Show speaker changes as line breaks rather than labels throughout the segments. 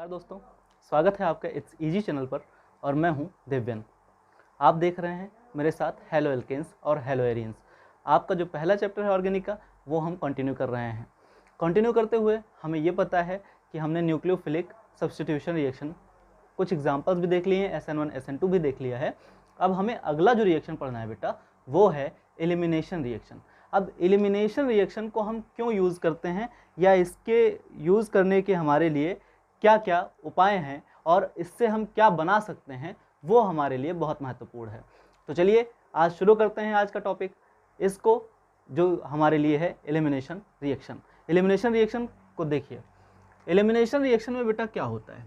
नमस्कार दोस्तों, स्वागत है आपका इट्स इजी चैनल पर और मैं हूं दिव्यन। आप देख रहे हैं मेरे साथ हेलो एल्केन्स और हेलो एरियंस। आपका जो पहला चैप्टर है ऑर्गेनिक का वो हम कंटिन्यू कर रहे हैं। कंटिन्यू करते हुए हमें ये पता है कि हमने न्यूक्लियोफिलिक सब्स्टिट्यूशन रिएक्शन कुछ एग्जाम्पल्स भी देख लिए हैं, SN1 SN2 भी देख लिया है। अब हमें अगला जो रिएक्शन पढ़ना है बेटा वो है एलिमिनेशन रिएक्शन। अब एलिमिनेशन रिएक्शन को हम क्यों यूज़ करते हैं या इसके यूज़ करने के हमारे लिए क्या क्या उपाय हैं और इससे हम क्या बना सकते हैं वो हमारे लिए बहुत महत्वपूर्ण है। तो चलिए आज शुरू करते हैं आज का टॉपिक, इसको जो हमारे लिए है एलिमिनेशन रिएक्शन। एलिमिनेशन रिएक्शन को देखिए, एलिमिनेशन रिएक्शन में बेटा क्या होता है,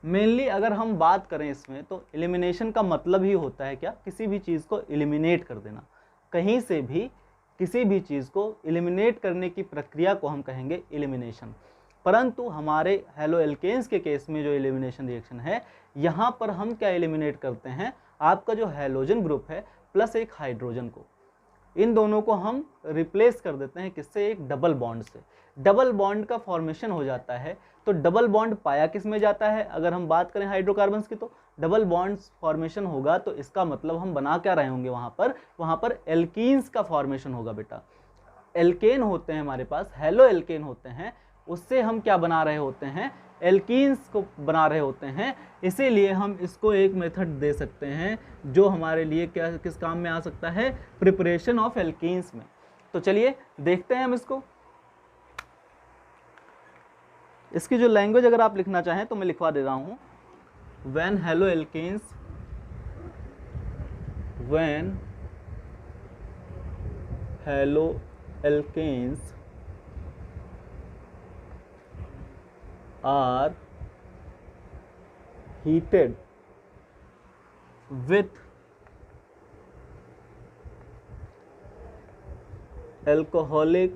मेनली अगर हम बात करें इसमें तो एलिमिनेशन का मतलब ही होता है क्या, किसी भी चीज़ को एलिमिनेट कर देना। कहीं से भी किसी भी चीज़ को एलिमिनेट करने की प्रक्रिया को हम कहेंगे एलिमिनेशन। परंतु हमारे हेलो एल्केन्स के केस में जो एलिमिनेशन रिएक्शन है, यहाँ पर हम क्या एलिमिनेट करते हैं, आपका जो हैलोजन ग्रुप है प्लस एक हाइड्रोजन को, इन दोनों को हम रिप्लेस कर देते हैं किससे, एक डबल बॉन्ड से। डबल बॉन्ड का फॉर्मेशन हो जाता है। तो डबल बॉन्ड पाया किस में जाता है, अगर हम बात करें हाइड्रोकार्बन्स की तो डबल बॉन्ड फॉर्मेशन होगा, तो इसका मतलब हम बना क्या रहे होंगे वहाँ पर एल्कीन्स का फॉर्मेशन होगा बेटा। एल्केन होते हैं हमारे पास, हेलो एल्केन होते हैं, उससे हम क्या बना रहे होते हैं, एल्कीन्स को बना रहे होते हैं। इसीलिए हम इसको एक मेथड दे सकते हैं जो हमारे लिए क्या किस काम में आ सकता है, प्रिपरेशन ऑफ एल्कीन्स में। तो चलिए देखते हैं हम इसको। इसकी जो लैंग्वेज अगर आप लिखना चाहें तो मैं लिखवा दे रहा हूं, when haloalkanes are heated with alcoholic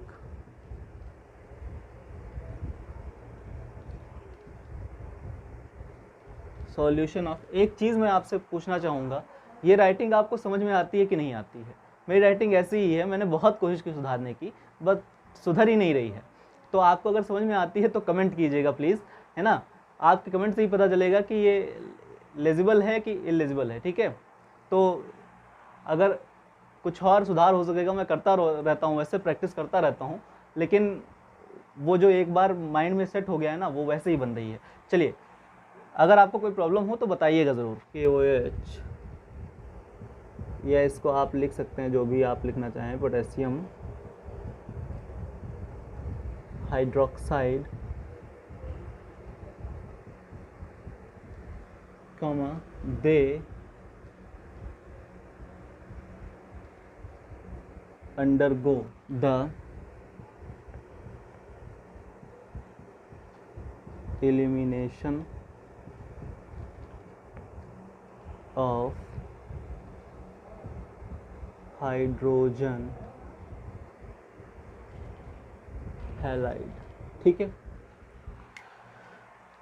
solution of. एक चीज़ मैं आपसे पूछना चाहूँगा, ये राइटिंग आपको समझ में आती है कि नहीं आती है? मेरी राइटिंग ऐसी ही है, मैंने बहुत कोशिश की सुधारने की, बस सुधर ही नहीं रही है। तो आपको अगर समझ में आती है तो कमेंट कीजिएगा प्लीज़, है ना। आपके कमेंट से ही पता चलेगा कि ये लेजिबल है कि इलेजिबल है, ठीक है। तो अगर कुछ और सुधार हो सकेगा, मैं करता रहता हूँ, वैसे प्रैक्टिस करता रहता हूँ, लेकिन वो जो एक बार माइंड में सेट हो गया है ना, वो वैसे ही बन रही है। चलिए, अगर आपको कोई प्रॉब्लम हो तो बताइएगा ज़रूर। KOH या इसको आप लिख सकते हैं जो भी आप लिखना चाहें, potassium hydroxide they undergo the elimination of hydrogen halide, ठीक है।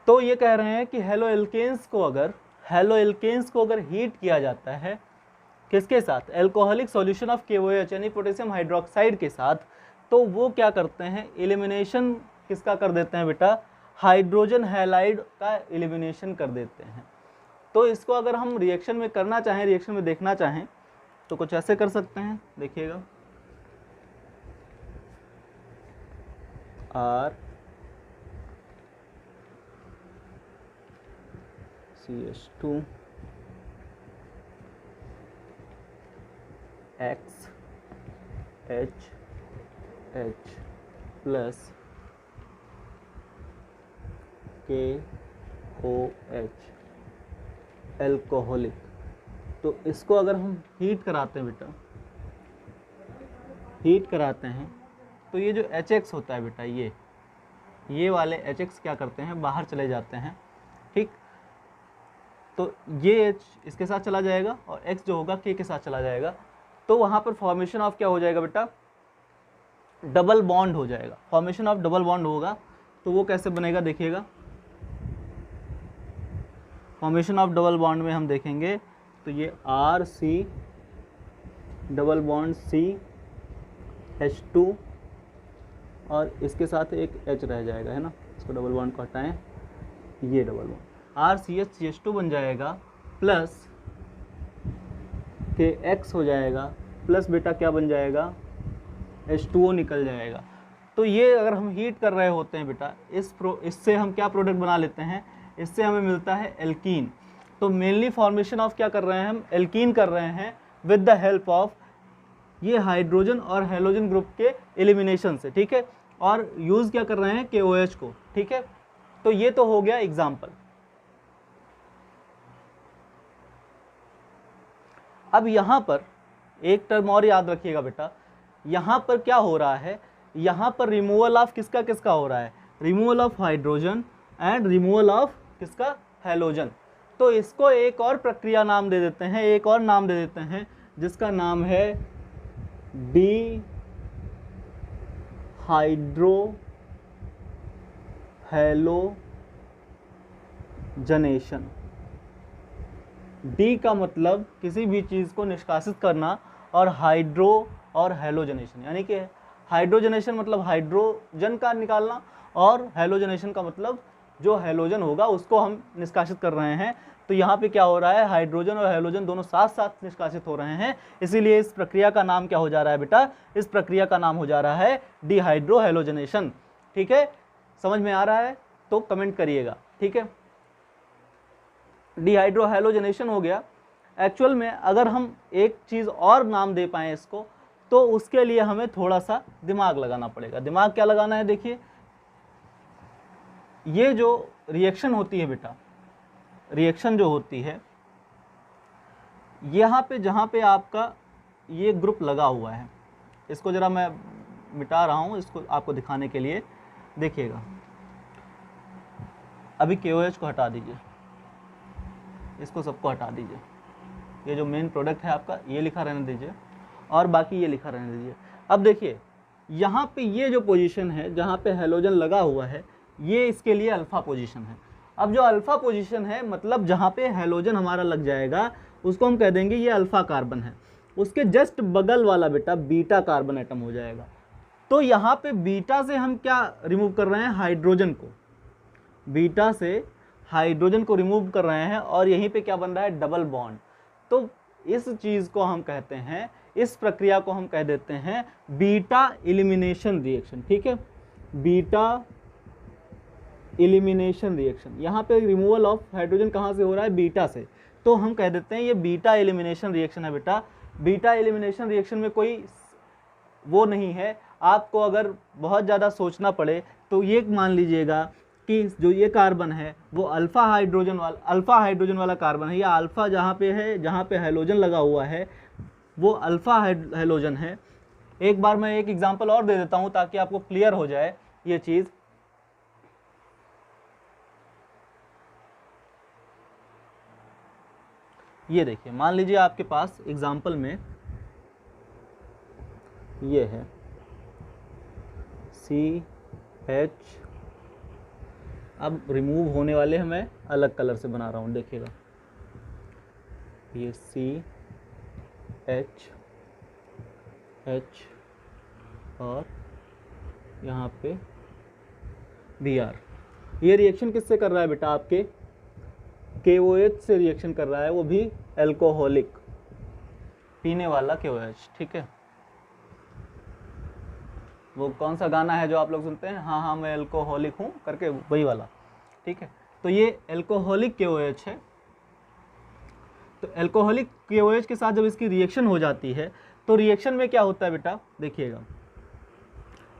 तो ये कह रहे हैं कि हेलो एल्केन्स को अगर हीट किया जाता है किसके साथ, एल्कोहलिक सॉल्यूशन ऑफ KOH यानी पोटेशियम हाइड्रोक्साइड के साथ, तो वो क्या करते हैं, एलिमिनेशन किसका कर देते हैं बेटा, हाइड्रोजन हैलाइड का एलिमिनेशन कर देते हैं। तो इसको अगर हम रिएक्शन में करना चाहें, रिएक्शन में देखना चाहें तो कुछ ऐसे कर सकते हैं, देखिएगा, RCH2 XHH plus KOH alcoholic. तो इसको अगर हम हीट कराते हैं बेटा, हीट कराते हैं तो ये जो HX होता है बेटा, ये वाले HX क्या करते हैं, बाहर चले जाते हैं, ठीक। तो ये H इसके साथ चला जाएगा और X जो होगा K के साथ चला जाएगा। तो वहाँ पर फॉर्मेशन ऑफ क्या हो जाएगा बेटा, डबल बॉन्ड हो जाएगा। फॉर्मेशन ऑफ डबल बॉन्ड होगा तो वो कैसे बनेगा, देखिएगा। फॉर्मेशन ऑफ डबल बॉन्ड में हम देखेंगे तो ये RC डबल बॉन्ड CH2 और इसके साथ एक H रह जाएगा, है ना। इसको डबल बॉन्ड को हटाएं ये डबल बॉन्ड, RCH बन जाएगा प्लस KX हो जाएगा प्लस बेटा क्या बन जाएगा, H2O निकल जाएगा। तो ये अगर हम हीट कर रहे होते हैं बेटा, इससे हम क्या प्रोडक्ट बना लेते हैं, इससे हमें मिलता है एल्कीन। तो मेनली फॉर्मेशन ऑफ क्या कर रहे हैं हम, एल्कीन कर रहे हैं विद द हेल्प ऑफ ये हाइड्रोजन और हेलोजन ग्रुप के एलिमिनेशन से, ठीक है, और यूज़ क्या कर रहे हैं, KOH को, ठीक है। तो ये तो हो गया एग्जाम्पल। अब यहाँ पर एक टर्म और याद रखिएगा बेटा, यहाँ पर क्या हो रहा है, यहाँ पर रिमूवल ऑफ किसका किसका हो रहा है, removal of hydrogen and removal of किसका, हेलोजन। तो इसको एक और प्रक्रिया नाम दे देते हैं, एक और नाम दे देते हैं जिसका नाम है डी हाइड्रो हेलोजनेशन। डी का मतलब किसी भी चीज़ को निष्कासित करना, और हाइड्रो और हेलोजनेशन, यानी कि हाइड्रोजनेशन मतलब हाइड्रोजन का निकालना, और हेलोजनेशन का मतलब जो हेलोजन होगा उसको हम निष्कासित कर रहे हैं। तो यहाँ पे क्या हो रहा है, हाइड्रोजन और हेलोजन दोनों साथ साथ निष्कासित हो रहे हैं, इसीलिए इस प्रक्रिया का नाम क्या हो जा रहा है बेटा, इस प्रक्रिया का नाम हो जा रहा है डिहाइड्रो हेलोजनेशन। ठीक है, समझ में आ रहा है तो कमेंट करिएगा, ठीक है। डिहाइड्रो हेलोजनेशन हो गया। एक्चुअल में अगर हम एक चीज़ और नाम दे पाएँ इसको, तो उसके लिए हमें थोड़ा सा दिमाग लगाना पड़ेगा। दिमाग क्या लगाना है, देखिए ये जो रिएक्शन होती है बेटा, रिएक्शन जो होती है यहाँ पे, जहाँ पे आपका ये ग्रुप लगा हुआ है, इसको ज़रा मैं मिटा रहा हूँ इसको आपको दिखाने के लिए, देखिएगा। अभी KOH को हटा दीजिए, इसको सबको हटा दीजिए, ये जो मेन प्रोडक्ट है आपका ये लिखा रहने दीजिए, और बाकी ये लिखा रहने दीजिए। अब देखिए यहाँ पे ये जो पोजीशन है जहाँ पे हेलोजन लगा हुआ है, ये इसके लिए अल्फ़ा पोजीशन है। अब जो अल्फ़ा पोजीशन है मतलब जहाँ पे हेलोजन हमारा लग जाएगा उसको हम कह देंगे ये अल्फ़ा कार्बन है। उसके जस्ट बगल वाला बेटा बीटा कार्बन एटम हो जाएगा। तो यहाँ पे बीटा से हम क्या रिमूव कर रहे हैं, हाइड्रोजन को, बीटा से हाइड्रोजन को रिमूव कर रहे हैं, और यहीं पे क्या बन रहा है, डबल बॉन्ड। तो इस चीज़ को हम कहते हैं, इस प्रक्रिया को हम कह देते हैं बीटा एलिमिनेशन रिएक्शन। ठीक है, बीटा एलिमिनेशन रिएक्शन। यहाँ पे रिमूवल ऑफ हाइड्रोजन कहाँ से हो रहा है, बीटा से, तो हम कह देते हैं ये बीटा एलिमिनेशन रिएक्शन है बेटा। बीटा एलिमिनेशन रिएक्शन में कोई वो नहीं है, आपको अगर बहुत ज़्यादा सोचना पड़े तो ये मान लीजिएगा कि जो ये कार्बन है वो अल्फ़ा हाइड्रोजन वाला कार्बन है, या अल्फ़ा जहाँ पे है, जहाँ पे हेलोजन लगा हुआ है वो अल्फ़ा हेलोजन है। एक बार मैं एक एग्जांपल और दे देता हूँ ताकि आपको क्लियर हो जाए ये चीज़। ये देखिए, मान लीजिए आपके पास एग्जांपल में ये है CH, अब रिमूव होने वाले हैं, मैं अलग कलर से बना रहा हूँ, देखिएगा ये CH और यहाँ पे Br। ये रिएक्शन किससे कर रहा है बेटा, आपके KOH से रिएक्शन कर रहा है, वो भी एल्कोहलिक, पीने वाला KOH। ठीक है, वो कौन सा गाना है जो आप लोग सुनते हैं, हाँ हाँ मैं एल्कोहलिक हूँ करके, वही वाला। ठीक है, तो ये एल्कोहलिक KOH है। तो एल्कोहलिक KOH के साथ जब इसकी रिएक्शन हो जाती है तो रिएक्शन में क्या होता है बेटा, देखिएगा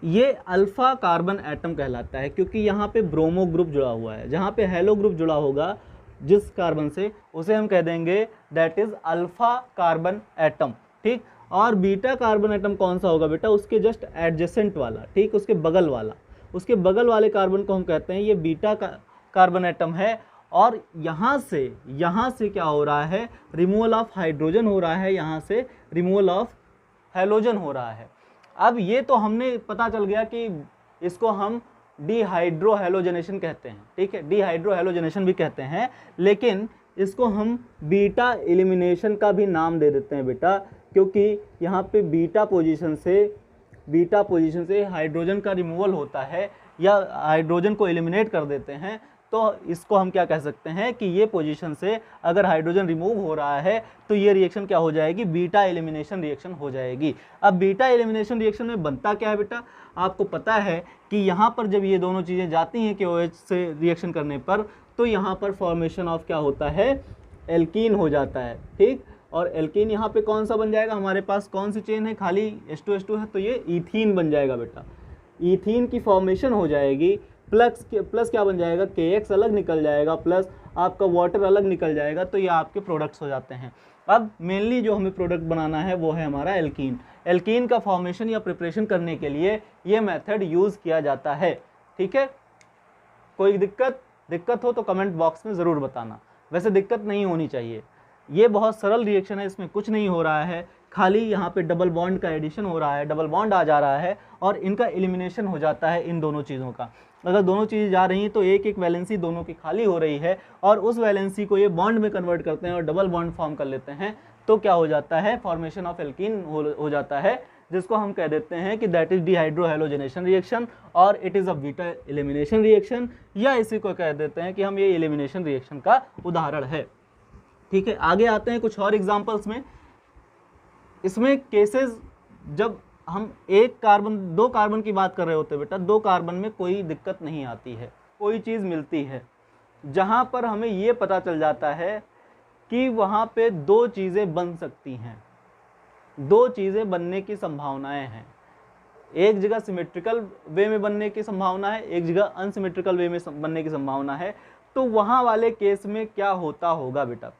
ये अल्फ़ा कार्बन एटम कहलाता है, क्योंकि यहाँ पे ब्रोमो ग्रुप जुड़ा हुआ है। जहाँ पे हेलो ग्रुप जुड़ा होगा जिस कार्बन से, उसे हम कह देंगे that is alpha carbon atom. ठीक, और बीटा कार्बन एटम कौन सा होगा बेटा, उसके जस्ट एडजेसेंट वाला, ठीक, उसके बगल वाला, उसके बगल वाले कार्बन को हम कहते हैं ये बीटा कार्बन एटम है। और यहाँ से क्या हो रहा है, रिमूवल ऑफ हाइड्रोजन हो रहा है, यहाँ से रिमूवल ऑफ हेलोजन हो रहा है। अब ये तो हमने पता चल गया कि इसको हम डिहाइड्रो हेलोजनेशन कहते हैं। ठीक है, डिहाइड्रो हेलोजनेशन भी कहते हैं, लेकिन इसको हम बीटा एलिमिनेशन का भी नाम दे देते हैं बेटा, क्योंकि यहाँ पे बीटा पोजीशन से हाइड्रोजन का रिमूवल होता है, या हाइड्रोजन को एलिमिनेट कर देते हैं। तो इसको हम क्या कह सकते हैं कि ये पोजीशन से अगर हाइड्रोजन रिमूव हो रहा है तो ये रिएक्शन क्या हो जाएगी, बीटा एलिमिनेशन रिएक्शन हो जाएगी। अब बीटा एलिमिनेशन रिएक्शन में बनता क्या है बेटा, आपको पता है कि यहाँ पर जब ये दोनों चीज़ें जाती हैं KOH से रिएक्शन करने पर, तो यहाँ पर फॉर्मेशन ऑफ क्या होता है, एल्कीन हो जाता है। ठीक, और एल्कीन यहाँ पे कौन सा बन जाएगा, हमारे पास कौन सी चेन है, खाली H2H2 है, तो ये ईथीन बन जाएगा बेटा। ईथीन की फॉर्मेशन हो जाएगी, प्लस क्या बन जाएगा, KX अलग निकल जाएगा, प्लस आपका वाटर अलग निकल जाएगा, तो ये आपके प्रोडक्ट्स हो जाते हैं। अब मेनली जो हमें प्रोडक्ट बनाना है वो है हमारा एल्कीन। एल्कीन का फॉर्मेशन या प्रिपरेशन करने के लिए ये मेथड यूज़ किया जाता है। ठीक है, कोई दिक्कत हो तो कमेंट बॉक्स में ज़रूर बताना, वैसे दिक्कत नहीं होनी चाहिए। ये बहुत सरल रिएक्शन है, इसमें कुछ नहीं हो रहा है, खाली यहाँ पे डबल बॉन्ड का एडिशन हो रहा है, डबल बॉन्ड आ जा रहा है और इनका एलिमिनेशन हो जाता है इन दोनों चीज़ों का। अगर दोनों चीज़ें जा रही हैं तो एक एक वैलेंसी दोनों की खाली हो रही है और उस वैलेंसी को ये बॉन्ड में कन्वर्ट करते हैं और डबल बॉन्ड फॉर्म कर लेते हैं, तो क्या हो जाता है, फॉर्मेशन ऑफ एल्कीन हो जाता है, जिसको हम कह देते हैं कि दैट इज डिहाइड्रोहैलोजनेशन रिएक्शन और it is a beta elimination reaction, या इसी को कह देते हैं कि हम ये एलिमिनेशन रिएक्शन का उदाहरण है। ठीक है, आगे आते हैं कुछ और एग्जांपल्स में। इसमें केसेस जब हम दो कार्बन की बात कर रहे होते हैं बेटा, दो कार्बन में कोई दिक्कत नहीं आती है, कोई चीज़ मिलती है जहाँ पर हमें ये पता चल जाता है कि वहाँ पे दो चीज़ें बन सकती हैं, दो चीज़ें बनने की संभावनाएं हैं। एक जगह सिमेट्रिकल वे में बनने की संभावना है, एक जगह अनसिमेट्रिकल वे में बनने की संभावना है, तो वहाँ वाले केस में क्या होता होगा बेटा।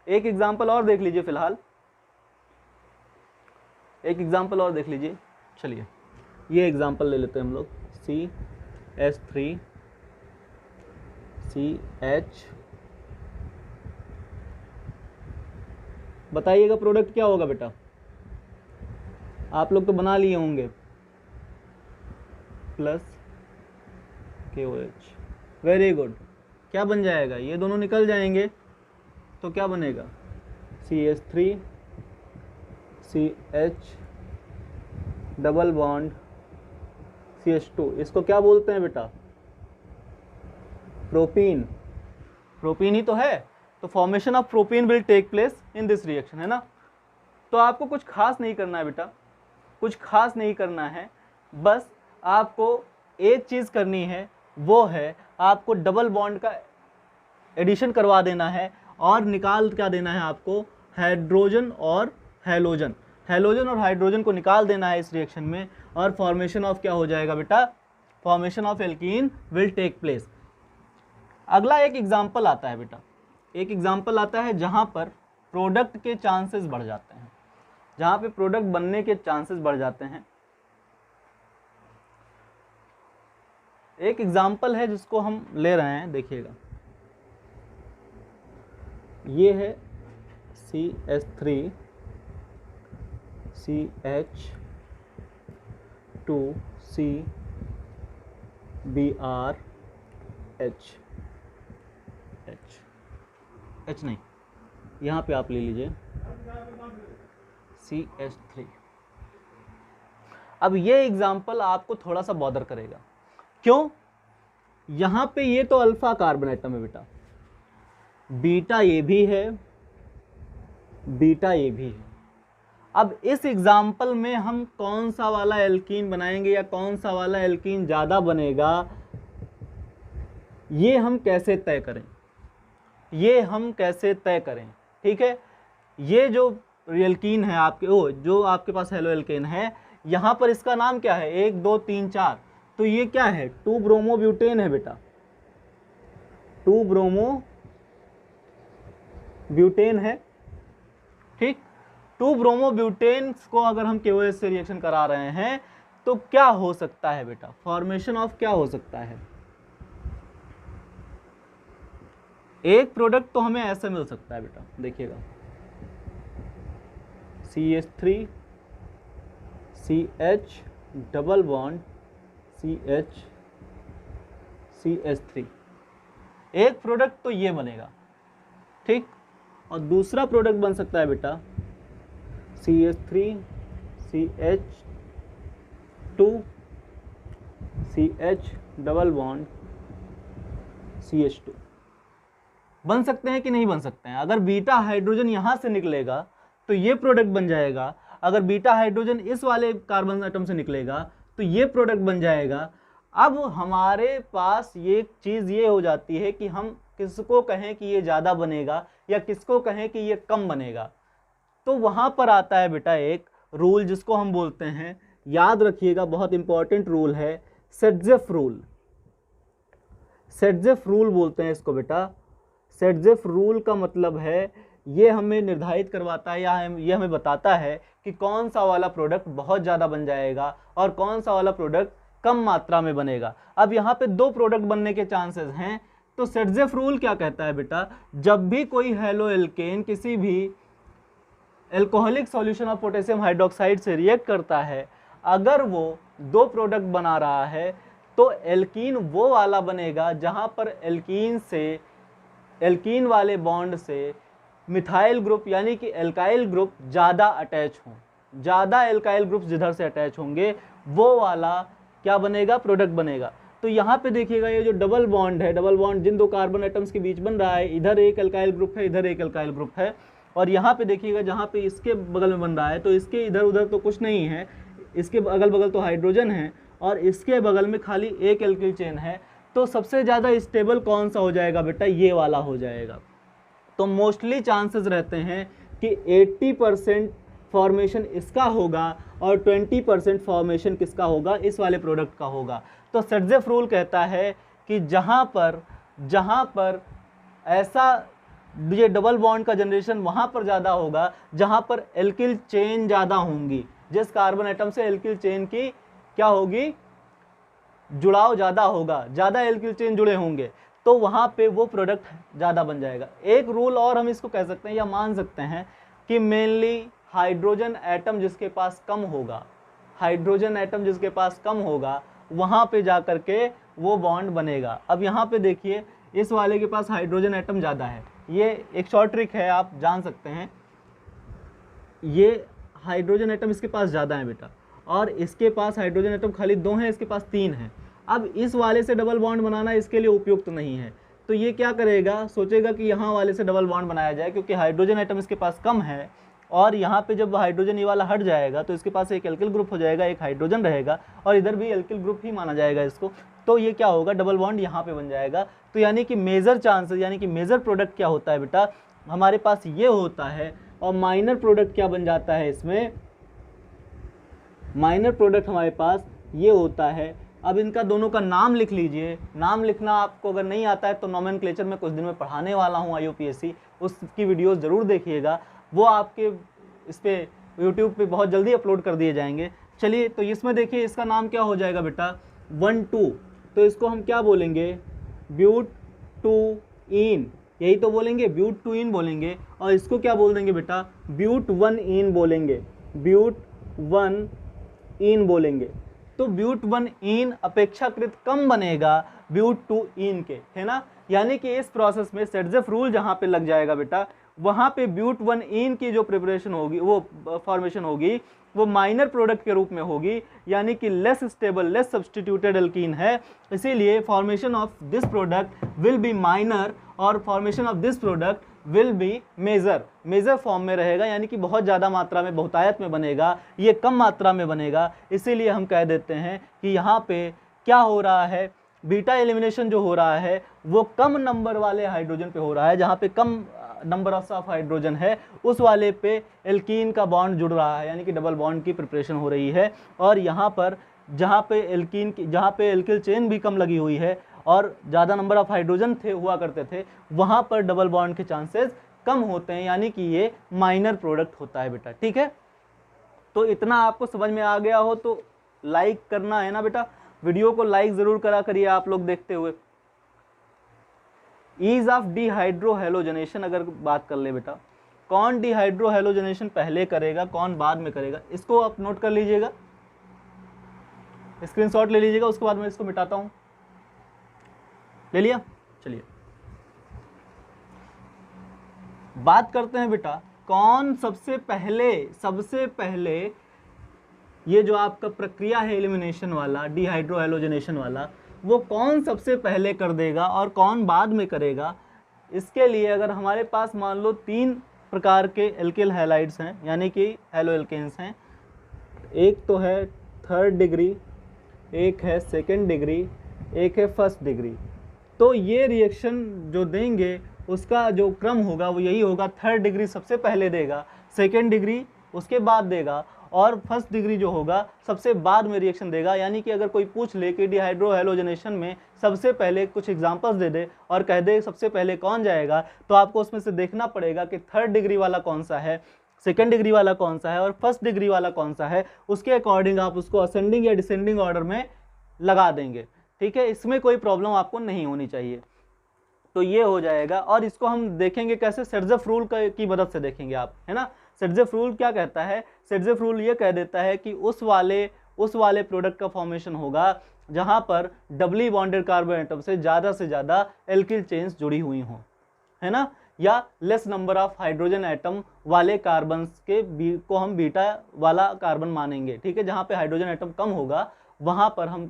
एक एग्जाम्पल और देख लीजिए, फिलहाल एक एग्जाम्पल और देख लीजिए। चलिए ये एग्जाम्पल ले लेते हैं हम लोग, CH3CH, बताइएगा प्रोडक्ट क्या होगा बेटा, आप लोग तो बना लिए होंगे, प्लस KOH, वेरी गुड। क्या बन जाएगा, ये दोनों निकल जाएंगे तो क्या बनेगा, CH3CH डबल बॉन्ड CH2, इसको क्या बोलते हैं बेटा, प्रोपीन। प्रोपीन ही तो है, तो formation of propene will take place in this reaction, है ना। तो आपको कुछ खास नहीं करना है बेटा, कुछ खास नहीं करना है, बस आपको एक चीज़ करनी है, वो है आपको डबल बॉन्ड का एडिशन करवा देना है और निकाल क्या देना है आपको, हाइड्रोजन और हैलोजन, हैलोजन और हाइड्रोजन को निकाल देना है इस रिएक्शन में, और फॉर्मेशन ऑफ क्या हो जाएगा बेटा, formation of alkene will take place. अगला एक एग्जाम्पल आता है बेटा, एक एग्जाम्पल आता है जहाँ पर प्रोडक्ट के चांसेस बढ़ जाते हैं, जहाँ पे प्रोडक्ट बनने के चांसेस बढ़ जाते हैं। एक एग्जाम्पल है जिसको हम ले रहे हैं, देखिएगा, ये है CH3CH2CBrH, H नहीं, यहाँ पे आप ले लीजिए CH3। अब ये एग्जाम्पल आपको थोड़ा सा बॉदर करेगा, क्यों, यहाँ पे ये तो अल्फा कार्बन एटम है बेटा, बीटा ये भी है, बीटा ये भी है। अब इस एग्जाम्पल में हम कौन सा वाला एल्कीन बनाएंगे या कौन सा वाला एल्कीन ज़्यादा बनेगा, ये हम कैसे तय करें, ये हम कैसे तय करें। ठीक है, ये जो एल्कीन है आपके, जो आपके पास हेलो एल्केन है, यहाँ पर इसका नाम क्या है, 1 2 3 4, तो ये क्या है, 2 ब्रोमोब्यूटेन है बेटा, 2 ब्रोमोब्यूटेन है। ठीक, 2 ब्रोमोब्यूटेन को अगर हम KOH से रिएक्शन करा रहे हैं तो क्या हो सकता है बेटा, फॉर्मेशन ऑफ क्या हो सकता है, एक प्रोडक्ट तो हमें ऐसे मिल सकता है बेटा, देखिएगा, CH3 CH double bond CH CH3, एक प्रोडक्ट तो ये बनेगा। ठीक, और दूसरा प्रोडक्ट बन सकता है बेटा CH3 CH2 CH double bond CH2। बन सकते हैं कि नहीं बन सकते हैं? अगर बीटा हाइड्रोजन यहाँ से निकलेगा तो ये प्रोडक्ट बन जाएगा, अगर बीटा हाइड्रोजन इस वाले कार्बन एटम से निकलेगा तो ये प्रोडक्ट बन जाएगा। अब हमारे पास ये चीज़ ये हो जाती है कि हम किसको कहें कि ये ज़्यादा बनेगा या किसको कहें कि ये कम बनेगा। तो वहाँ पर आता है बेटा एक रूल जिसको हम बोलते हैं, याद रखिएगा बहुत इंपॉर्टेंट रूल है, सेटजेफ रूल। सेटजेफ रूल बोलते हैं इसको बेटा। सेटजेफ रूल का मतलब है ये हमें निर्धारित करवाता है या ये हमें बताता है कि कौन सा वाला प्रोडक्ट बहुत ज़्यादा बन जाएगा और कौन सा वाला प्रोडक्ट कम मात्रा में बनेगा। अब यहाँ पे दो प्रोडक्ट बनने के चांसेस हैं। तो सेटजेफ रूल क्या कहता है बेटा, जब भी कोई हेलो एल्केन किसी भी alcoholic solution of potassium hydroxide से रिएक्ट करता है, अगर वो दो प्रोडक्ट बना रहा है तो एल्कीन वो वाला बनेगा जहाँ पर एल्कीन से एल्कीन वाले बॉन्ड से मिथाइल ग्रुप यानी कि एल्काइल ग्रुप ज़्यादा अटैच हों, ज़्यादा एल्काइल ग्रुप जिधर से अटैच होंगे वो वाला क्या बनेगा, प्रोडक्ट बनेगा। तो यहाँ पे देखिएगा ये जो डबल बॉन्ड है, डबल बॉन्ड जिन दो कार्बन एटम्स के बीच बन रहा है, इधर एक एल्काइल ग्रुप है, इधर एक एल्काइल ग्रुप है, और यहाँ पे देखिएगा जहाँ पे इसके बगल में बन रहा है तो इसके इधर उधर तो कुछ नहीं है, इसके अगल बगल तो हाइड्रोजन है और इसके बगल में खाली एक एल्किल चेन है। तो सबसे ज़्यादा स्टेबल कौन सा हो जाएगा बेटा, ये वाला हो जाएगा। तो मोस्टली चांसेस रहते हैं कि 80% फॉर्मेशन इसका होगा और 20% फॉर्मेशन किसका होगा, इस वाले प्रोडक्ट का होगा। तो सेटजेफ रूल कहता है कि जहाँ पर ऐसा ये डबल बॉन्ड का जनरेशन वहाँ पर ज़्यादा होगा जहाँ पर एल्किल चेन ज़्यादा होंगी, जिस कार्बन एटम से एल्किल चेन की क्या होगी, जुड़ाव ज़्यादा होगा, ज़्यादा एल्किल चेन जुड़े होंगे, तो वहाँ पे वो प्रोडक्ट ज़्यादा बन जाएगा। एक रूल और हम इसको कह सकते हैं या मान सकते हैं कि मेनली हाइड्रोजन एटम जिसके पास कम होगा, हाइड्रोजन एटम जिसके पास कम होगा वहाँ पे जा कर के वो बॉन्ड बनेगा। अब यहाँ पे देखिए इस वाले के पास हाइड्रोजन एटम ज़्यादा है, ये एक शॉर्ट ट्रिक है आप जान सकते हैं, ये हाइड्रोजन एटम इसके पास ज़्यादा है बेटा और इसके पास हाइड्रोजन एटम खाली 2 हैं, इसके पास 3 हैं। अब इस वाले से डबल बॉन्ड बनाना इसके लिए उपयुक्त नहीं है, तो ये क्या करेगा, सोचेगा कि यहाँ वाले से डबल बॉन्ड बनाया जाए क्योंकि हाइड्रोजन एटम इसके पास कम है और यहाँ पे जब हाइड्रोजन ये वाला हट जाएगा तो इसके पास एक एल्किल ग्रुप हो जाएगा, एक हाइड्रोजन रहेगा और इधर भी एल्किल ग्रुप ही माना जाएगा इसको, तो ये क्या होगा, डबल बॉन्ड यहाँ पे बन जाएगा। तो यानी कि मेजर चांसेस यानी कि मेजर प्रोडक्ट क्या होता है बेटा, हमारे पास ये होता है। और माइनर प्रोडक्ट क्या बन जाता है इसमें, माइनर प्रोडक्ट हमारे पास ये होता है। अब इनका दोनों का नाम लिख लीजिए, नाम लिखना आपको अगर नहीं आता है तो नोमेनक्लेचर में कुछ दिन में पढ़ाने वाला हूँ IUPAC, उसकी वीडियोस ज़रूर देखिएगा, वो आपके इस पर यूट्यूब पे बहुत जल्दी अपलोड कर दिए जाएंगे। चलिए तो इसमें देखिए इसका नाम क्या हो जाएगा बेटा, 1,2, तो इसको हम क्या बोलेंगे, ब्यूट-2-ईन, यही तो बोलेंगे, ब्यूट-2-ईन बोलेंगे। और इसको क्या बोल देंगे बेटा, ब्यूट-1-ईन बोलेंगे, ब्यूट-1-ईन बोलेंगे। तो ब्यूट-1-ईन अपेक्षाकृत कम बनेगा ब्यूट-2-ईन के, है ना। यानी कि इस प्रोसेस में सेटजेफ रूल जहाँ पे लग जाएगा बेटा, वहाँ पे ब्यूट-1-ईन की जो प्रिपरेशन होगी, वो फॉर्मेशन होगी, वो माइनर प्रोडक्ट के रूप में होगी, यानी कि less stable, less substituted alkene है, इसीलिए formation of this product will be minor और formation of this product will be major, major form में रहेगा, यानी कि बहुत ज़्यादा मात्रा में, बहुतायत में बनेगा, ये कम मात्रा में बनेगा। इसीलिए हम कह देते हैं कि यहाँ पे क्या हो रहा है, बीटा एलिमिनेशन जो हो रहा है वो कम नंबर वाले हाइड्रोजन पे हो रहा है, जहाँ पे कम नंबर ऑफ हाइड्रोजन है उस वाले पे एल्कीन का बॉन्ड जुड़ रहा है, यानी कि डबल बॉन्ड की प्रिपरेशन हो रही है। और यहाँ पर जहाँ पे एल्कीन की, जहाँ पे एल्किल चेन भी कम लगी हुई है और ज़्यादा नंबर ऑफ हाइड्रोजन हुआ करते थे, वहाँ पर डबल बॉन्ड के चांसेस कम होते हैं, यानी कि ये माइनर प्रोडक्ट होता है बेटा। ठीक है, तो इतना आपको समझ में आ गया हो तो लाइक करना है ना बेटा, वीडियो को लाइक ज़रूर करा करिए आप लोग देखते हुए। ईज ऑफ डिहाइड्रोहेलोजनेशन अगर बात कर ले बेटा, कौन डिहाइड्रोहेलोजनेशन पहले करेगा, कौन बाद में करेगा, इसको आप नोट कर लीजिएगा, स्क्रीनशॉट ले लीजिएगा, उसके बाद मैं इसको मिटाता हूं। ले लिया, चलिए बात करते हैं बेटा, कौन सबसे पहले ये जो आपका प्रक्रिया है एलिमिनेशन वाला, डिहाइड्रोहेलोजनेशन वाला, वो कौन सबसे पहले कर देगा और कौन बाद में करेगा, इसके लिए अगर हमारे पास मान लो 3 प्रकार के एल्किल हैलाइड्स हैं, यानी कि हेलो एल्केन्स हैं, एक तो है 3rd डिग्री, एक है 2nd डिग्री, एक है 1st डिग्री। तो ये रिएक्शन जो देंगे उसका जो क्रम होगा वो यही होगा, 3rd डिग्री सबसे पहले देगा, 2nd डिग्री उसके बाद देगा, और 1st डिग्री जो होगा सबसे बाद में रिएक्शन देगा। यानी कि अगर कोई पूछ ले कि डिहाइड्रो हैलोजनेशन में सबसे पहले कुछ एग्जांपल्स दे दे और कह दे सबसे पहले कौन जाएगा, तो आपको उसमें से देखना पड़ेगा कि 3rd डिग्री वाला कौन सा है, 2nd डिग्री वाला कौन सा है और 1st डिग्री वाला कौन सा है। उसके अकॉर्डिंग आप उसको असेंडिंग या डिसेंडिंग ऑर्डर में लगा देंगे, ठीक है। इसमें कोई प्रॉब्लम आपको नहीं होनी चाहिए। तो ये हो जाएगा, और इसको हम देखेंगे कैसे, सेट्ज़ेफ रूल की मदद से देखेंगे आप, है ना। सेट्ज़ेफ रूल क्या कहता है, सेट्ज़ेफ रूल ये कह देता है कि उस वाले प्रोडक्ट का फॉर्मेशन होगा जहां पर डबली बॉन्डेड कार्बन एटम से ज़्यादा एल्किल चेन्स जुड़ी हुई हों, है ना, या less number of hydrogen atom वाले कार्बन को हम बीटा वाला कार्बन मानेंगे, ठीक है। जहां पे हाइड्रोजन एटम कम होगा वहां पर हम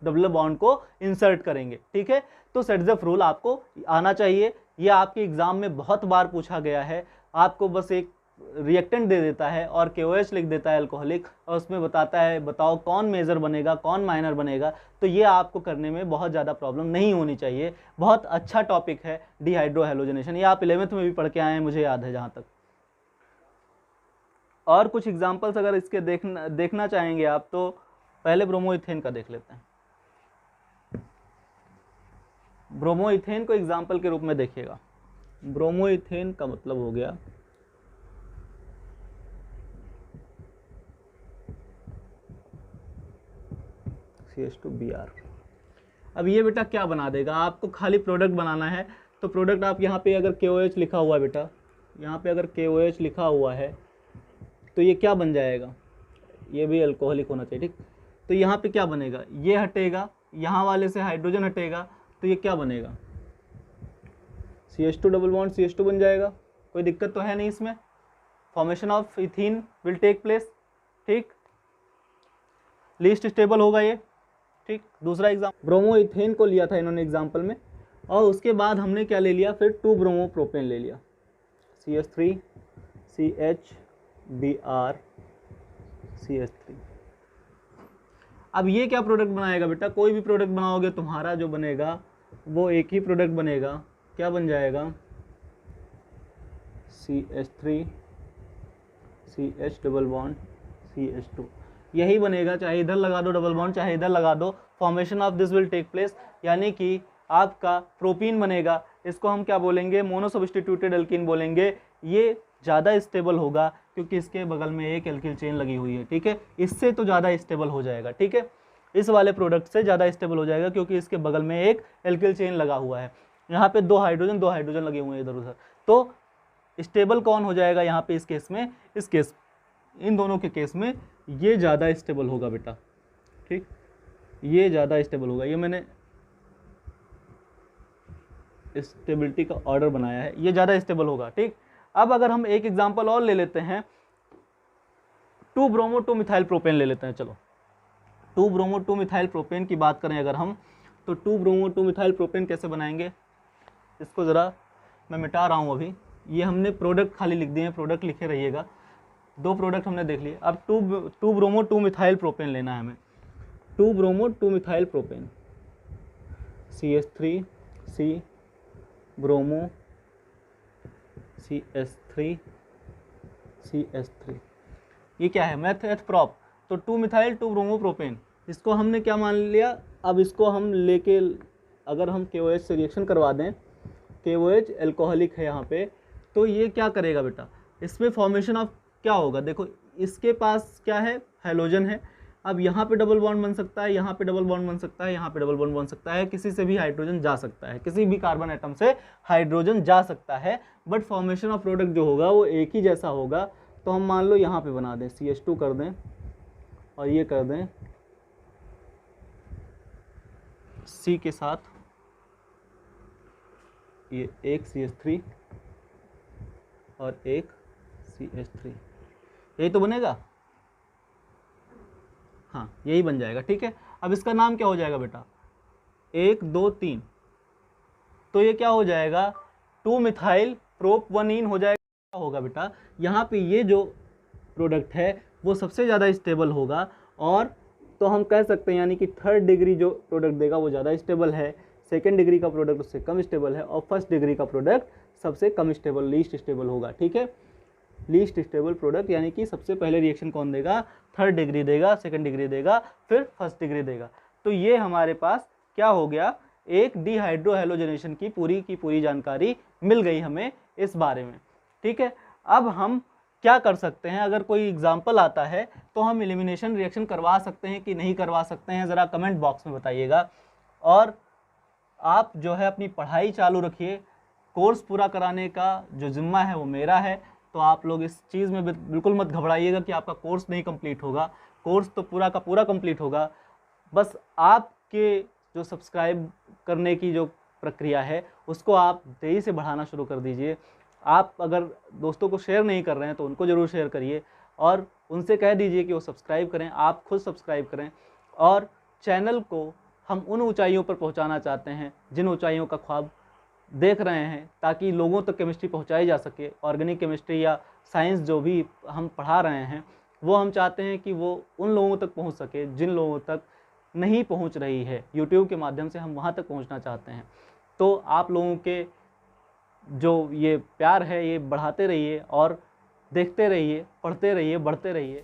डबल बॉन्ड को इंसर्ट करेंगे, ठीक है। तो सेट्ज़ेफ रूल आपको आना चाहिए, ये आपके एग्जाम में बहुत बार पूछा गया है। आपको बस एक रिएक्टेंट दे देता है और KOH लिख देता है अल्कोहलिक, और उसमें बताता है बताओ कौन मेजर बनेगा कौन माइनर बनेगा। तो ये आपको करने में बहुत ज़्यादा प्रॉब्लम नहीं होनी चाहिए। बहुत अच्छा टॉपिक है डिहाइड्रो हैलोजनेशन, ये आप 11th में भी पढ़ के आए हैं, मुझे याद है जहाँ तक। और कुछ एग्जाम्पल्स अगर इसके देखना चाहेंगे आप, तो पहले ब्रोमोइथेन का देख लेते हैं। ब्रोमोइथेन को एग्जाम्पल के रूप में देखिएगा। ब्रोमोइथेन का मतलब हो गया CH2Br। अब ये बेटा क्या बना देगा, आपको खाली प्रोडक्ट बनाना है। तो प्रोडक्ट आप यहाँ पे अगर KOH लिखा हुआ है बेटा, यहाँ पे अगर KOH लिखा हुआ है तो ये क्या बन जाएगा, ये भी अल्कोहलिक होना चाहिए, ठीक। तो यहाँ पे क्या बनेगा, ये हटेगा, यहाँ वाले से हाइड्रोजन हटेगा, तो ये क्या बनेगा, CH2 डबल बॉन्ड CH2 बन जाएगा। कोई दिक्कत तो है नहीं इसमें, formation of ethene will take place, ठीक। लीस्ट स्टेबल होगा ये, ठीक। दूसरा एग्जाम्पल ब्रोमोइथेन को लिया था इन्होंने एग्जाम्पल में, और उसके बाद हमने क्या ले लिया, फिर 2 ब्रोमोप्रोपेन ले लिया, CH3 CH BR CH3। अब ये क्या प्रोडक्ट बनाएगा बेटा, कोई भी प्रोडक्ट बनाओगे तुम्हारा जो बनेगा वो एक ही प्रोडक्ट बनेगा, क्या बन जाएगा, CH3 CH double bond CH2, यही बनेगा। चाहे इधर लगा दो डबल बॉन्ड, चाहे इधर लगा दो, formation of this will take place, यानी कि आपका प्रोपीन बनेगा। इसको हम क्या बोलेंगे, मोनो सब्स्टिट्यूटेड एल्कीन बोलेंगे। ये ज़्यादा स्टेबल होगा क्योंकि इसके बगल में एक एल्किल चेन लगी हुई है, ठीक है। इससे तो ज़्यादा स्टेबल हो जाएगा, ठीक है। इस वाले प्रोडक्ट से ज़्यादा स्टेबल हो जाएगा क्योंकि इसके बगल में एक एल्किल चेन लगा हुआ है। यहाँ पे 2 हाइड्रोजन लगे हुए हैं इधर उधर। तो स्टेबल कौन हो जाएगा यहाँ पे, इस केस में, इन दोनों के केस में ये ज़्यादा स्टेबल होगा बेटा, ठीक। ये ज़्यादा स्टेबल होगा, ये मैंने स्टेबिलिटी का ऑर्डर बनाया है, ये ज़्यादा स्टेबल होगा, ठीक। अब अगर हम एक एग्जांपल और ले लेते हैं, 2 ब्रोमो 2 मिथाइल प्रोपेन ले लेते हैं। चलो 2 ब्रोमो 2 मिथाइल प्रोपेन की बात करें अगर हम, तो 2 ब्रोमो 2 मिथाइल प्रोपेन कैसे बनाएंगे, इसको ज़रा मैं मिटा रहा हूँ अभी। ये हमने प्रोडक्ट खाली लिख दिए हैं, प्रोडक्ट लिखे रहिएगा। 2 प्रोडक्ट हमने देख लिए। अब 2 ब्रोमो 2 मिथाइल प्रोपेन लेना है हमें। 2 bromo 2 methyl propane, CH3 C bromo CH3 CH3, ये क्या है, मेथ एथ प्रॉप। तो 2 मिथाइल 2 ब्रोमो प्रोपेन, इसको हमने क्या मान लिया। अब इसको हम लेके अगर हम KOH से रिएक्शन करवा दें, KOH एल्कोहलिक है यहाँ पे, तो ये क्या करेगा बेटा, इसमें फॉर्मेशन ऑफ क्या होगा, देखो इसके पास क्या है, हैलोजन है। अब यहाँ पे डबल बॉन्ड बन सकता है, यहाँ पे डबल बॉन्ड बन सकता है, यहाँ पे डबल बॉन्ड बन सकता है, किसी से भी हाइड्रोजन जा सकता है, किसी भी कार्बन एटम से हाइड्रोजन जा सकता है, बट फॉर्मेशन ऑफ प्रोडक्ट जो होगा वो एक ही जैसा होगा। तो हम मान लो यहाँ पे बना दें, CH2 कर दें और ये कर दें C के साथ ये एक CH3 और एक CH3, यही तो बनेगा, हाँ यही बन जाएगा, ठीक है। अब इसका नाम क्या हो जाएगा बेटा, 1 2 3, तो ये क्या हो जाएगा 2 मिथाइल प्रोप 1 हो जाएगा। क्या होगा बेटा, यहाँ पे ये जो प्रोडक्ट है वो सबसे ज़्यादा स्टेबल होगा, और तो हम कह सकते हैं यानी कि 3rd डिग्री जो प्रोडक्ट देगा वो ज़्यादा स्टेबल है, 2nd डिग्री का प्रोडक्ट उससे कम स्टेबल है, और 1st डिग्री का प्रोडक्ट सबसे कम स्टेबल, लीस्ट स्टेबल होगा। ठीक है, लीस्ट स्टेबल प्रोडक्ट यानी कि सबसे पहले रिएक्शन कौन देगा, 3rd डिग्री देगा, 2nd डिग्री देगा, फिर 1st डिग्री देगा। तो ये हमारे पास क्या हो गया, एक डिहाइड्रो हैलोजनेशन की पूरी जानकारी मिल गई हमें इस बारे में। ठीक है, अब हम क्या कर सकते हैं, अगर कोई एग्जाम्पल आता है तो हम एलिमिनेशन रिएक्शन करवा सकते हैं कि नहीं करवा सकते हैं, ज़रा कमेंट बॉक्स में बताइएगा। और आप जो है अपनी पढ़ाई चालू रखिए, कोर्स पूरा कराने का जो जिम्मा है वो मेरा है, तो आप लोग इस चीज़ में बिल्कुल मत घबराइएगा कि आपका कोर्स नहीं कंप्लीट होगा, कोर्स तो पूरा का पूरा कंप्लीट होगा। बस आपके जो सब्सक्राइब करने की जो प्रक्रिया है उसको आप तेज़ी से बढ़ाना शुरू कर दीजिए। आप अगर दोस्तों को शेयर नहीं कर रहे हैं तो उनको ज़रूर शेयर करिए, और उनसे कह दीजिए कि वो सब्सक्राइब करें, आप खुद सब्सक्राइब करें। और चैनल को हम उन ऊंचाइयों पर पहुंचाना चाहते हैं जिन ऊंचाइयों का ख्वाब देख रहे हैं, ताकि लोगों तक केमिस्ट्री पहुंचाई जा सके। ऑर्गेनिक केमिस्ट्री या साइंस जो भी हम पढ़ा रहे हैं वो हम चाहते हैं कि वो उन लोगों तक पहुंच सके जिन लोगों तक नहीं पहुंच रही है। यूट्यूब के माध्यम से हम वहां तक पहुंचना चाहते हैं। तो आप लोगों के जो ये प्यार है ये बढ़ाते रहिए, और देखते रहिए, पढ़ते रहिए, बढ़ते रहिए।